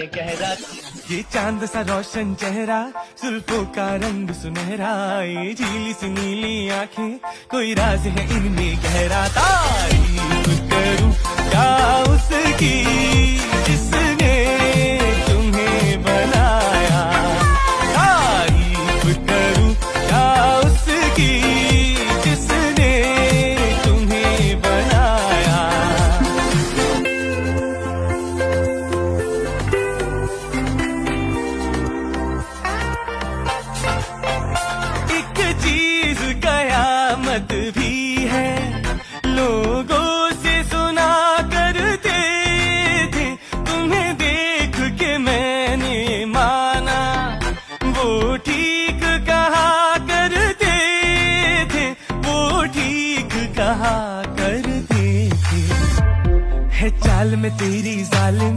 गहरा। ये चांद सा रोशन चेहरा, जुल्फों का रंग सुनहरा, ये झीली सी नीली आंखें, कोई राज है इनमें गहरा। तारीफ करूं क्या उसकी जिसने तुम्हें बनाया, तारीफ करूं क्या उसकी जिसने तुम्हें बनाया। एक चीज कयामत भी है, लोगों से सुना करते थे, तुम्हें देख के मैंने माना, वो ठीक कहा करते थे, वो ठीक कहा करते थे। है चाल में तेरी जालिम